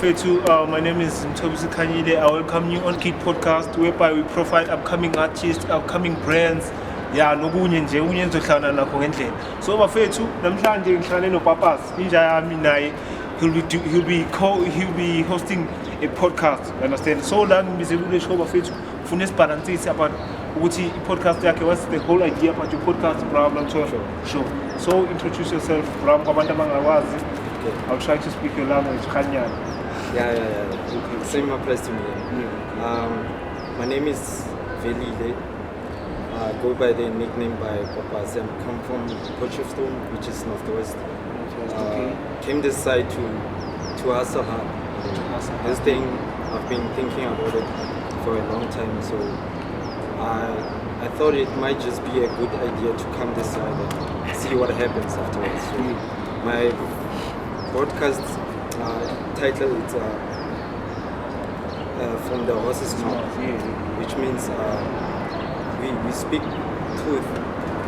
bafethu, my name is Mthobisi Khanyile. I welcome you on KEATH Podcast, whereby we profile upcoming artists, upcoming brands. Yeah, nokunye nje unye nizohlangana nakho ngendlela. So bafethu, namhlanje ngihlangane noPapas. Inja yami naye he'll be hosting a podcast. You understand? So la ngibizela kule show bafethu, ufuna sibalancise about ukuthi i-podcast yakhe, what's the whole idea about your podcast, bro? Sure. So introduce yourself, bro, kwabantu abangakwazi. Okay. I'll try to speak your language, Khanyile. Yeah. Okay. Same applies to me. My name is Khanyile. Go by the nickname by Papas. I come from Potchefstroom, which is northwest. Came this side to hustle hard. This thing, I've been thinking about it for a long time, so I thought it might just be a good idea to come this side and see what happens afterwards. So my podcast title is From the Horse's Mouth, which means we speak truth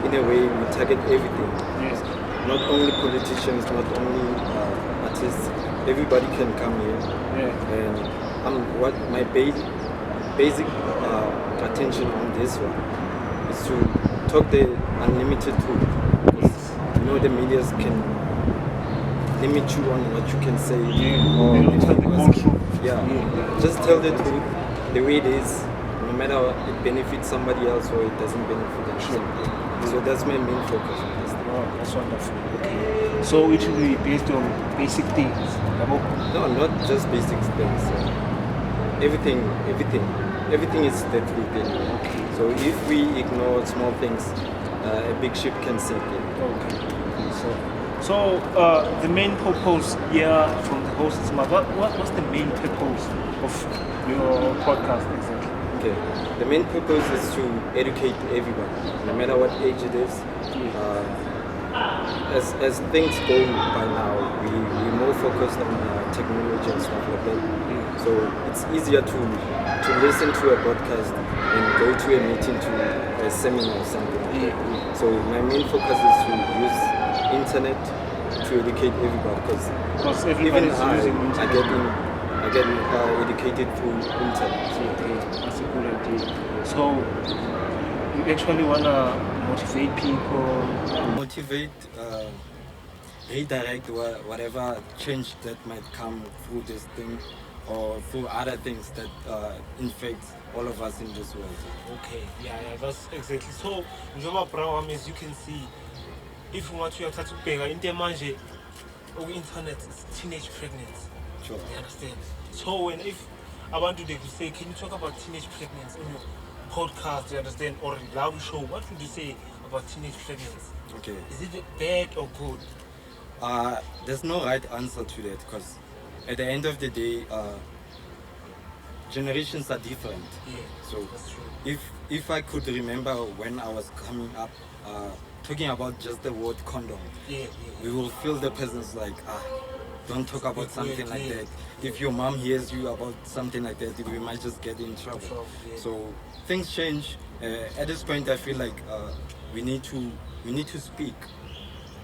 in a way. We target everything. Yes. Not only politicians, not only artists. Everybody can come here. Yeah. And what my basic attention on this one is to talk the unlimited truth. You know, the medias can limit you on what you can say. Just tell the truth the way it is, no matter it benefits somebody else or it doesn't benefit them. So that's my main focus on this thing. Oh, that's wonderful. Okay. So it will be based on basic things. No, not just basic things. Everything is the truth anyway. Okay. So if we ignore small things, a big ship can sink in. Okay. So the main purpose here from the host's mouth, what's the main purpose of your podcast exactly? Okay. The main purpose is to educate everyone, no matter what age it is. As things go by now, we're more focused on technology and stuff like that. So it's easier to listen to a podcast and go to a meeting, to a seminar or something like that. So my main focus is to use internet to educate everybody, because even I get educated through internet. That's a good idea. So you actually wanna motivate people? Motivate, redirect whatever change that might come through this thing or through other things that infect all of us in this world. Okay, yeah, that's exactly. So, as you can see, if you want to start to pay into manje or internet is teenage pregnancy. Sure. You understand? So if I want to say, can you talk about teenage pregnancy on your podcast, you understand, or live show? What would you say about teenage pregnancy? Okay. Is it bad or good? There's no right answer to that, because at the end of the day, generations are different. Yeah, so that's true. If I could remember when I was coming up, talking about just the word condom, we will feel the presence like, don't talk about something like that. If your mom hears you about something like that, we might just get in trouble. So things change. At this point, I feel like we need to speak,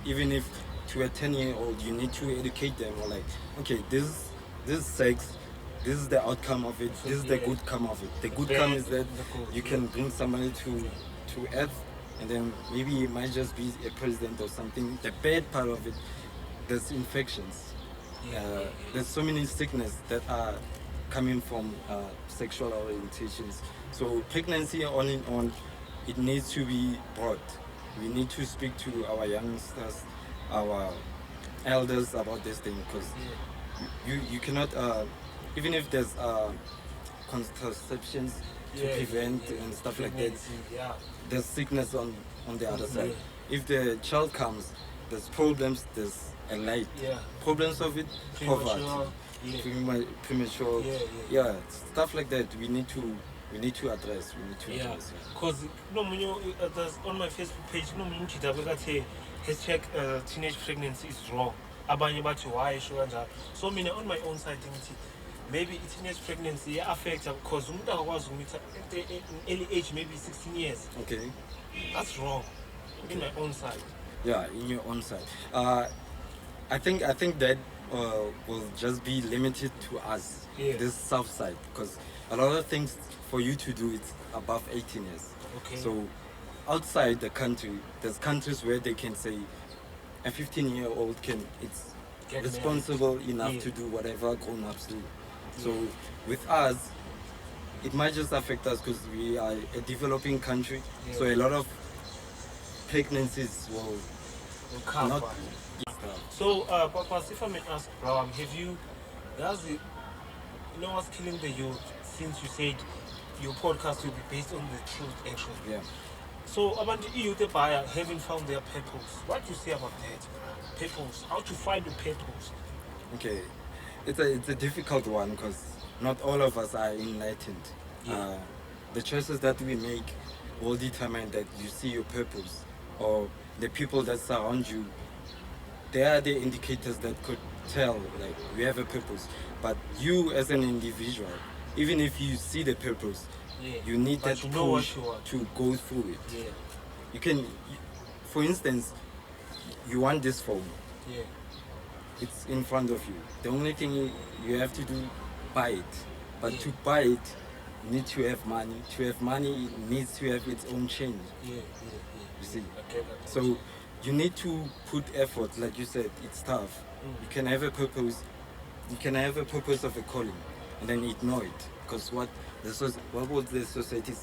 even if to a 10-year-old you need to educate them, or like, okay, this is sex. This is the outcome of it. This is the good come of it. The good come is that you can bring somebody to earth, and then maybe it might just be a president or something. The bad part of it, there's infections. There's so many sickness that are coming from sexual orientations. So pregnancy, all in all, it needs to be brought. We need to speak to our youngsters, our elders about this thing, because you cannot, even if there's contraceptions to prevent and stuff like that, there's sickness on the other side. If the child comes, there's problems, there's a light. Problems of it, poverty, premature, stuff like that. We need to address. Because on my Facebook page, hashtag teenage pregnancy is wrong. So on my own side, maybe teenage pregnancy affects because at an early age, maybe 16 years. Okay. That's wrong. In my own side. Yeah, in your own side. I think that will just be limited to us, Yeah. this south side, because a lot of things for you to do it's above 18 years. Okay. So outside the country, there's countries where they can say a 15-year-old can it's Get responsible enough Yeah. to do whatever grown-ups do. So with us, it might just affect us because we are a developing country. Yeah. So a lot of pregnancies will Will come not. back. So, Papa, if I may ask, Brown, have you, you know what's killing the youth since you said your podcast will be based on the truth, actually? Yeah. So, about the youth buyer having found their purpose, what do you say about that? Purpose, how to find the purpose? Okay, it's a difficult one because not all of us are enlightened. Yeah. The choices that we make will determine that you see your purpose, or the people that surround you. They are the indicators that could tell like we have a purpose. But you as an individual, even if you see the purpose, Yeah. you need But that you know what push you want. to go through it. Yeah, You can, for instance, you want this phone. yeah, It's in front of you. The only thing you have to do, buy it. But Yeah. to buy it, you need to have money. To have money, it needs to have its own change. yeah. You see. Okay, that So you need to put effort. Like you said, it's tough. You can have a purpose. You can have a purpose of a calling, and then ignore it. Because what would the society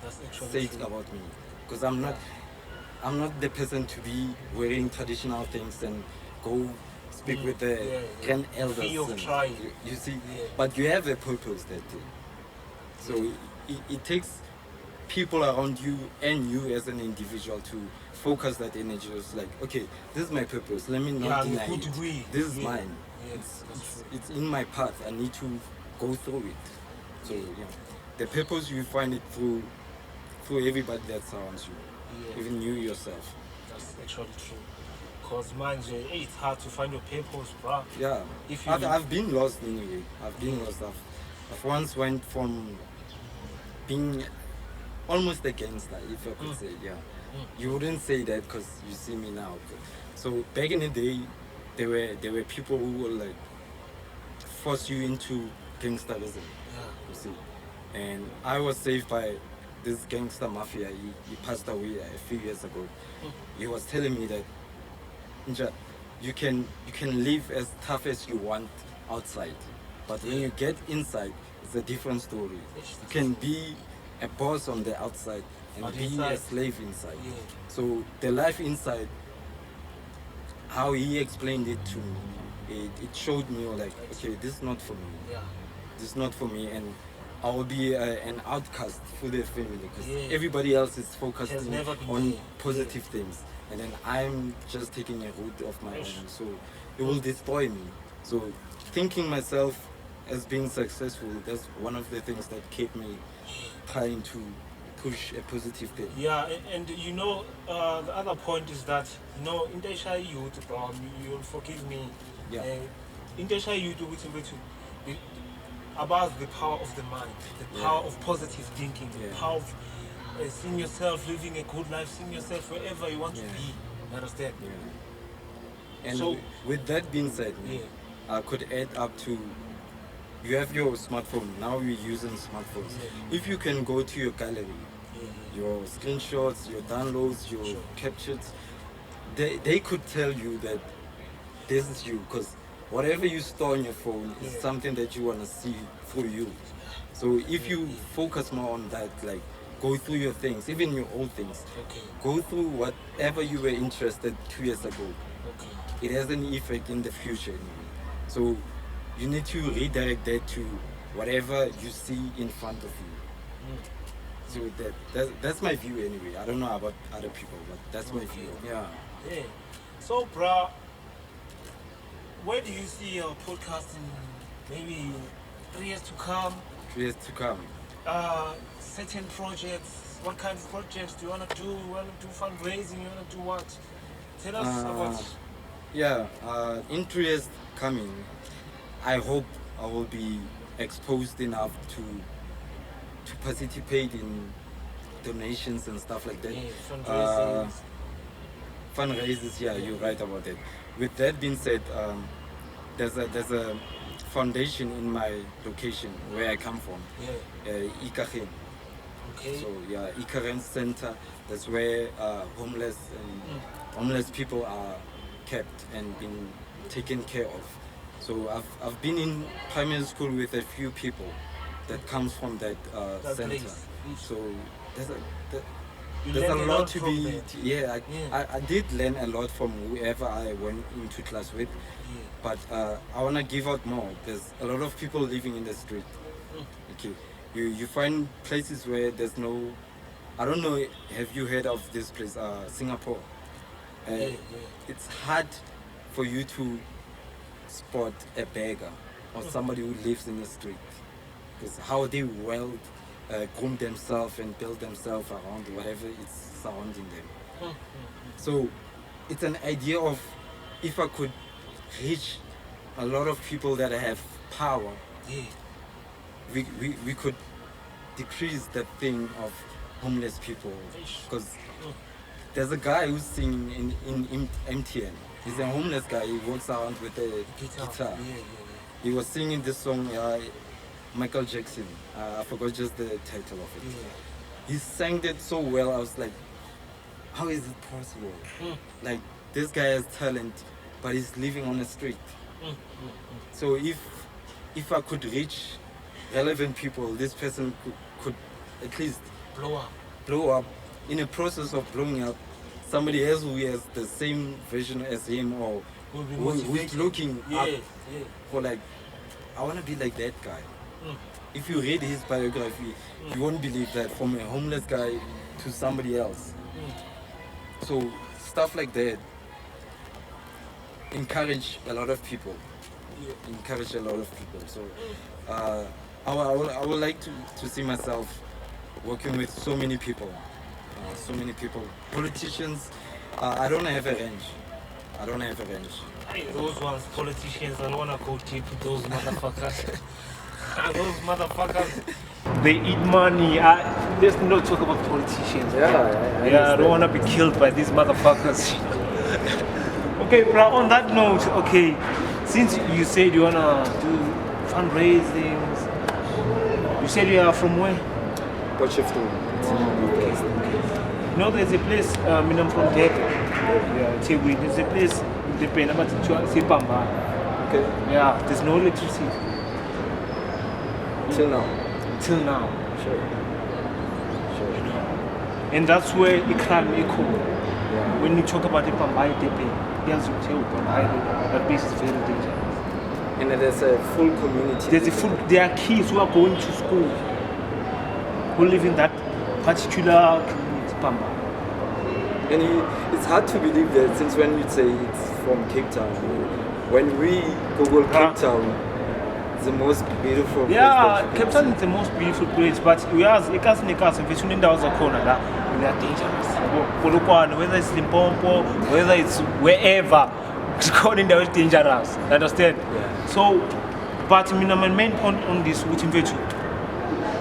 that's actually say true. about me? Because I'm not the person to be wearing traditional things and go speak with the Yeah. grand elders. Fear of and trying. you see, Yeah. but you have a purpose that day. So it takes people around you and you as an individual to focus that energy. It's like, okay, this is my purpose. Let me Yeah, not in a deny good it. way. This is Yeah. mine. Yes, that's true. It's in my path. I need to go through it. So yeah, the purpose you find it through everybody that surrounds you, Yeah. even you yourself. That's actually true. Because man, it's hard to find your purpose, bro. Yeah, If you I've been lost anyway. I've been lost. I've once went from being almost a gangster, if I could say. Yeah, you wouldn't say that because you see me now. So back in the day, there were people who will like force you into gangsterism. You see, and I was saved by this gangster mafia. He passed away a few years ago. He was telling me that, Nja, you can live as tough as you want outside, but when you get inside, it's a different story. You can be a boss on the outside and But be inside- a slave inside. Yeah. So the life inside, how he explained it to me, it showed me like, okay, this is not for me. Yeah. This is not for me, and I will be an outcast for the family because Yeah. everybody else is focused Has never been on there. positive things, and then I'm just taking a route of my Yes. own. So it will destroy me. So thinking myself as being successful, that's one of the things that kept me trying to push a positive thing. Yeah, and you know, the other point is that, you know, in the shy youth, you'll forgive me. Yeah. In the shy youth, about the power of the mind, the Yeah. power of positive thinking, the Yeah. power of seeing yourself living a good life, seeing yourself wherever you want to Yeah. be. You understand? Yeah. And So- with that being said, Yeah. I could add up to, you have your smartphone. Now we're using smartphones. Yeah. If you can go to your gallery, Yeah. your screenshots, your downloads, your Sure. captures, they could tell you that this is you, because whatever you store on your phone is Yeah. something that you want to see through you. So if you focus more on that, like go through your things, even your old things, Okay. go through whatever you were interested 2 years ago. Okay. It has an effect in the future anyway. So you need to redirect that to whatever you see in front of you. So that's my view anyway. I don't know about other people, but that's my view. Yeah. Yeah. So, bruh, where do you see your podcast in maybe 3 years to come? 3 years to come. Certain projects. What kind of projects do you want to do? You want to do fundraising? You want to do what? Tell us about. Yeah, in 3 years coming, I hope I will be exposed enough to participate in donations and stuff like that. Yeah, fundraising. Fundraisers, yeah, you're right about that. With that being said, there's a foundation in my location where I come from. Ikageng. Okay. So yeah, Ikageng Center. That's where homeless people are kept and been taken care of. So I've been in primary school with a few people that comes from that center. Place. So there's You a learn lot to from be. that. Yeah, I did learn a lot from whoever I went into class with. But I want to give out more. There's a lot of people living in the street. Okay, you find places where there's no. I don't know. Have you heard of this place, Singapore? It's hard for you to spot a beggar or somebody who lives in the street, because how they groom themselves and build themselves around whatever is surrounding them. So it's an idea of, if I could reach a lot of people that have power, we could decrease the thing of homeless people. Because there's a guy who's singing in MTN. He's a homeless guy. He walks around with a guitar. He was singing this song, Michael Jackson. I forgot just the title of it. He sang it so well. I was like, how is it possible? Like, this guy has talent, but he's living on the street. So if I could reach relevant people, this person could at least blow up. In the process of blowing up, somebody else who has the same vision as him, or who's looking up for, like, I want to be like that guy. If you read his biography, you won't believe that, from a homeless guy to somebody else. So stuff like that encourage a lot of people. So I would like to see myself working with so many people. Politicians, I don't have a range. Hey, those ones, politicians, I don't want to go deep with those motherfuckers. Those motherfuckers, they eat money. Let's not talk about politicians. I don't want to be killed by these motherfuckers. Okay, bro, on that note, okay, since you said you want to do fundraisings, you said you are from where? You know, there's a place, I'm from Deka. There's a place in the pen about Sipamba. Okay. Yeah, there's no electricity. Till now. Sure. You know, and that's where the crime echo. When you talk about the Pambai Tepe, that place is very dangerous. And there's a full community. There are kids who are going to school who live in that particular community, Pamba. And it's hard to believe that, since when you say it's from Cape Town. When we Google Cape Town, it's the most beautiful place. Yeah, Cape Town is the most beautiful place, but we are they are dangerous. Whether it's Limpopo, whether it's wherever, it's called in there is dangerous. Understand? Yeah. So, but my main point on this, which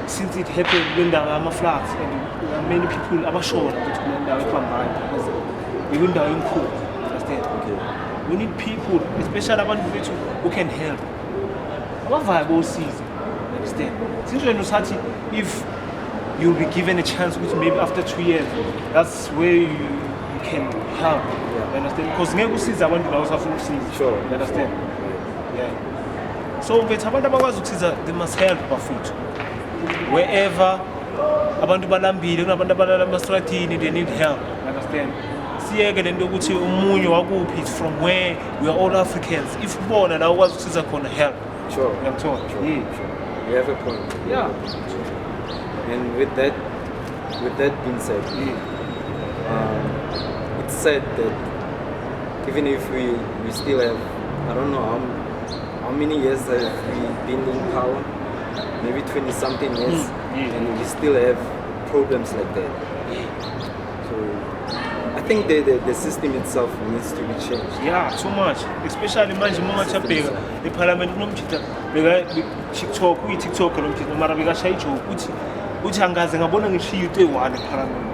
since it happened when there are floods and many people are sure that even there in cool. Understand? Okay. We need people, especially who can help. Our viable season. Understand? Since when you start, if you'll be given a chance, which maybe after 2 years, that's where you can help. Yeah. Understand? Because never sees I want to also full season. Sure. Understand? Yeah. So they must help Bafut. Wherever abantu balambile kunabantu abalala emastratini, they need help. Understand? Siyeke lento ukuthi umunye wakuphi, it's from where we are all Africans. If bona la ukwazi ukusiza khona help. Sure. Sure. You have a point. Yeah. And with that being said, it's sad that even if we still have, I don't know how many years have we been in power, maybe 20 something years, and we still have problems like that. So I think the system itself needs to be changed. Yeah, so much. Especially the parliament TikTok mara bekashayitsho ukuthi angaze ngabona ngishiyo into eyi-1 eparliament.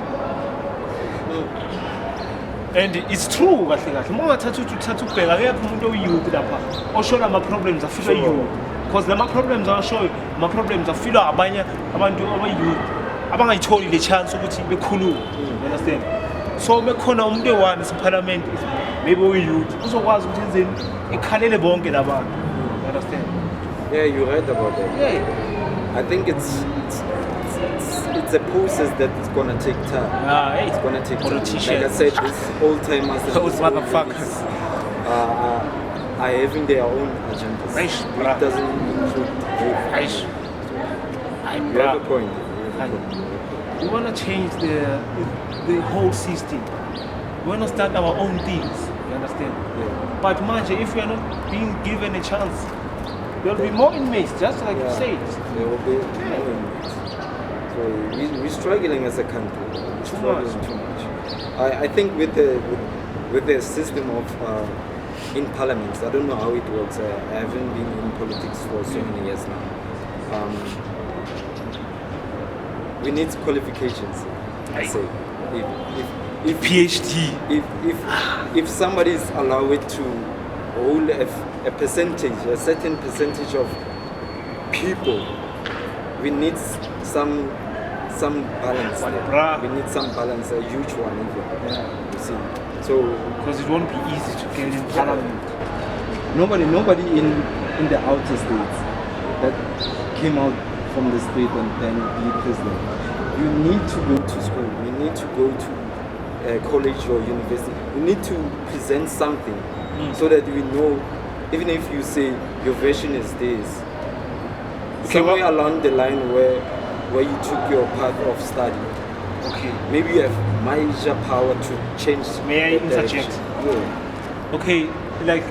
And it's true kahle kahle. Uma ungathatha ukubheka akekho umuntu oyiyouth lapha osho lama-problems afilwa youth. Because lama-problems awashoyo, ama-problems afilwa abanye abantu abayiyouth abangayitholi le chance ukuthi bekhulume. You understand? So bekhona umuntu one eSiphalamende maybe oyiyouth uzokwazi ukuthi enzeni ekhalele bonke labantu. You understand? Yeah, you're right about that. Yeah. I think it's a process that is gonna take time. Hey, It's gonna take time. politicians. Like I said, these old timers and Those these old motherfuckers. ladies, are having their own agendas. Aish, It bruh. doesn't include Aish. You have a point. We want to change the whole system. We want to start our own things. You understand? Yeah. But manje, if we are not being given a chance, there will be more inmates, just like you said. There will be more inmates. So we're struggling as a country. We're struggling too much. I think with the system of in parliaments, I don't know how it works. I haven't been in politics for so many years now. We need qualifications. I say, if PhD. if somebody is allowed to hold a certain percentage of people, we need some balance there. Bruh. We need some balance, a huge one even. Yeah. You see, so Because it won't be easy to get in parliament. nobody in the outer states that came out from the street and then be president. You need to go to school. You need to go to college or university. You need to present something so that we know, even if you say your version is this, somewhere along the line where you took your path of study, Okay. maybe you have major power to change. May I the direction. interject? Yeah. Okay, like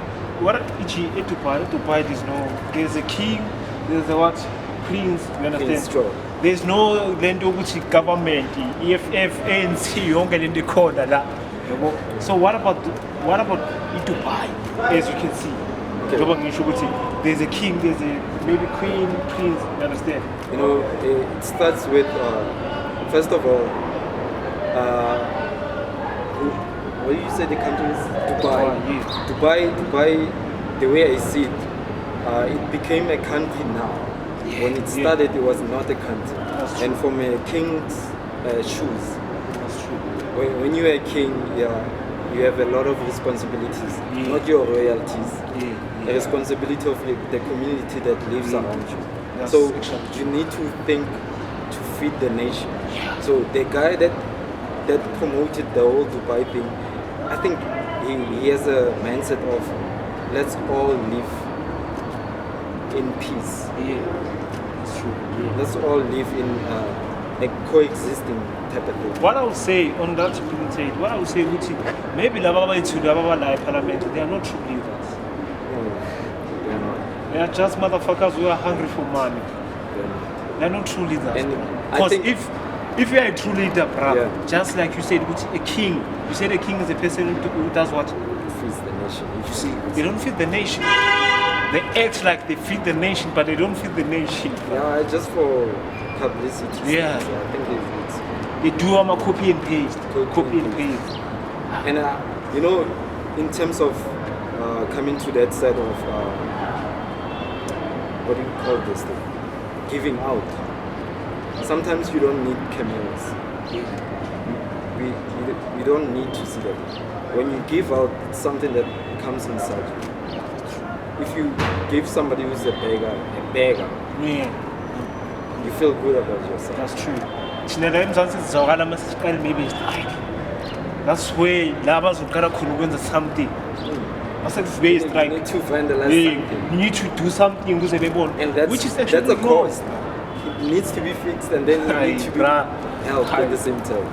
what Dubai is no. There's a king. There's a what? Prince. You understand? Prince George. There's no lento ukuthi government, EFF, ANC yonke lento ikhona la. Yabo. So what about Dubai? As you can see, Okay. njengoba ngisho ukuthi there's a king, there's a maybe queen, prince. You understand? You know, it starts with first of all, what do you say the country is? Dubai. Yeah. Dubai. The way I see it, it became a country now. When it started, it was not a country. That's true. And from a king's shoes, That's true. when you are a king, you have a lot of responsibilities, Yeah. not your royalties. Yeah. The responsibility of the community that lives around you. That's So exactly. you need to think to feed the nation. Yeah. So the guy that promoted the whole Dubai thing, I think he has a mindset of let's all live in peace. Yeah. That's true. Yeah. Let's all live in a coexisting type of thing. What I would say on that what I would say ukuthi maybe laba abayithu laba la eParliament, they are not true leaders. They're not. They are just motherfuckers who are hungry for money. They're not. They are not true leaders. And I Because think- if you are a true leader, brother, Yeah. just like you said, a king, you said a king is a person who does what? Feeds the nation. You see, they don't feed the nation. They act like they feed the nation, but they don't feed the nation. Yeah, just for publicity. Yeah. So I think it's They do a copy and paste. Copy and paste. And you know, in terms of coming to that side of what do you call this thing? Giving out. Sometimes you don't need cameras. We don't need to see that. When you give out, it's something that comes inside you. If you give somebody who's a beggar, Yeah, you feel good about yourself. that's true. Thina la eMzansi sizawakala uma siqale maybe strike. That's where laba zokala khona ukwenza something. Masekuvuke You strike. need to vandalize Yeah, something. you need to do something ukuze bebone. And that's, Which is actually that's a wrong. cost. It needs to be fixed and then it needs to be Bruh. helped at the same time.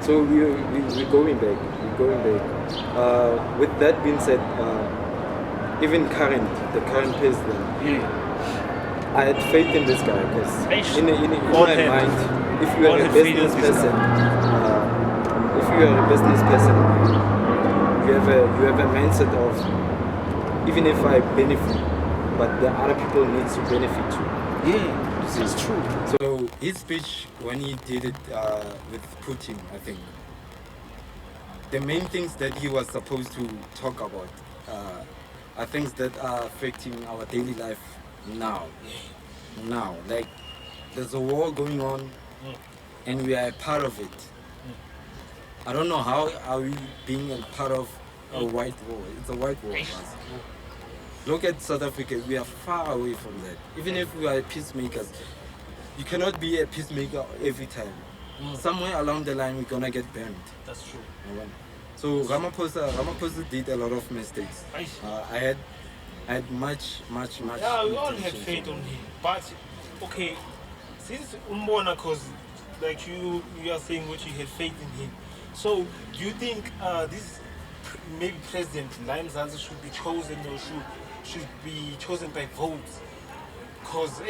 So we're going back. We're going back. With that being said, even the current president, Yeah. I had faith in this guy because Aish. in All my had. mind, if you All are a had faith in business this person, you have a mindset of even if I benefit, but the other people need to benefit too. Yeah, this is true. So his speech when he did it with Putin, I think, the main things that he was supposed to talk about are things that are affecting our daily life now. Now, like there's a war going on, and we are a part of it. I don't know how are we being a part of a white war. It's a white war. Look at South Africa. We are far away from that. Even if we are peacemakers, you cannot be a peacemaker every time. Somewhere along the line, we're gonna get burned. That's true. So Ramaphosa did a lot of mistakes. I had much. Yeah, we all had faith on him. But okay, since Umbona, cause like you are saying what you had faith in him. So do you think this maybe President Mzansi should be chosen or should be chosen by votes? Cause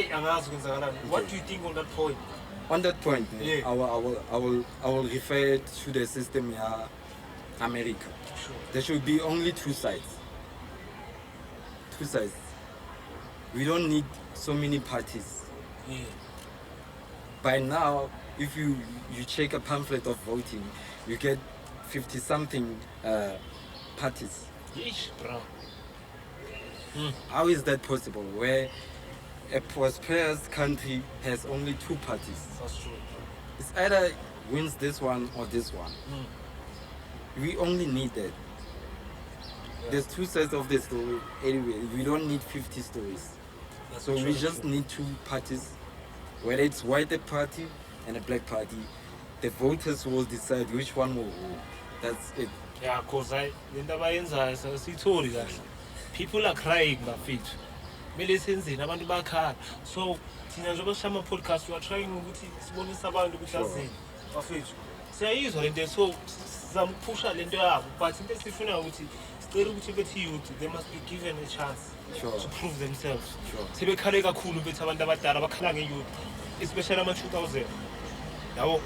what do you think on that point? On that point, Yeah. I will refer to the system here, America. Sure. There should be only two sides. Two sides. We don't need so many parties. Yeah. By now, if you check a pamphlet of voting, you get 50-something parties. Yeesh, bro. How is that possible? Where a prosperous country has only two parties. That's true. It's either wins this one or this one. We only need that. There's two sides of the story. Anyway, we don't need 50 stories. That's So true. we just need two parties, whether it's white party and a black party. The voters will decide which one will win. That's it. Yeah, cause people are crying, bafethu. Kumele senzeni abantu bakhala. So thina njengoba sishama podcast we are trying ukuthi sibonise abantu ukuthi azini. Bafethu. Siyayizwa lento so sizampusha lento yabo but into esifuna ukuthi sicela ukuthi bethi youth they must be given a chance Sure. to prove themselves. Sure. Sebekhale kakhulu bethi abantu abadala bakhala nge-youth especially ama-2000. Yabo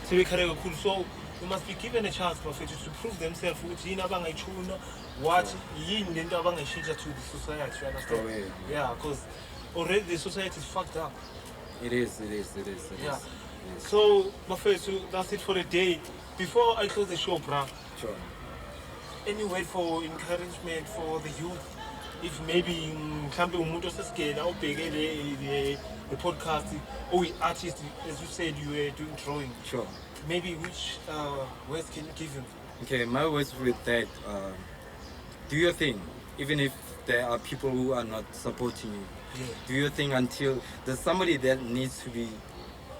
sebekhale kakhulu so they must be given a chance bafethu to prove themselves ukuthi yini abangayitshuna what yini lento abangayishintsha to the society, you understand? Oh, Yeah, because already the society is fucked up. It is. Yeah. So bafethu, that's it for the day. Before I close the show, bruh, Sure. any word for encouragement for the youth? If maybe mhlambe umuntu osesgela obheke the podcast or artist, as you said you were doing drawing, Sure. maybe which words can you give him? Okay, my words with that, do your thing, even if there are people who are not supporting you. Yeah. Do your thing until there's somebody that needs to be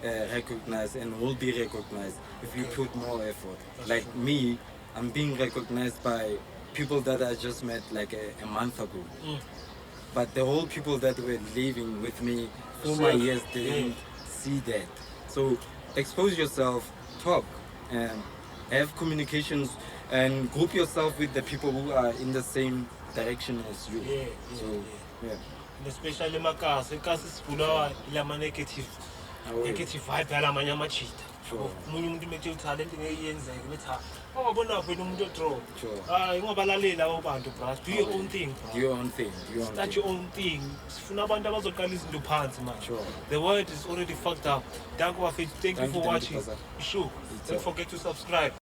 recognized and will be recognized if you put more effort. That's Like true. me, I'm being recognized by people that I just met like a month ago. But the whole people that were living with me for my years didn't see that. So expose yourself, talk, and have communications and group yourself with the people who are in the same direction as you. So, yeah. And especially emakasi sibulawa ilama negative vibe yalamanye amachita. Sure. Umunye umuntu manje utalent ngeke yenzeke bethi awabona wena umuntu odraw. Sure. Ngobalaleli labo bantu bro. Do your own thing. Bro. Do your own thing. Start your own thing. Sifuna abantu abazoqala izinto phansi man. Sure. The world is already fucked up. Thank you for watching. Sure. Don't forget to subscribe.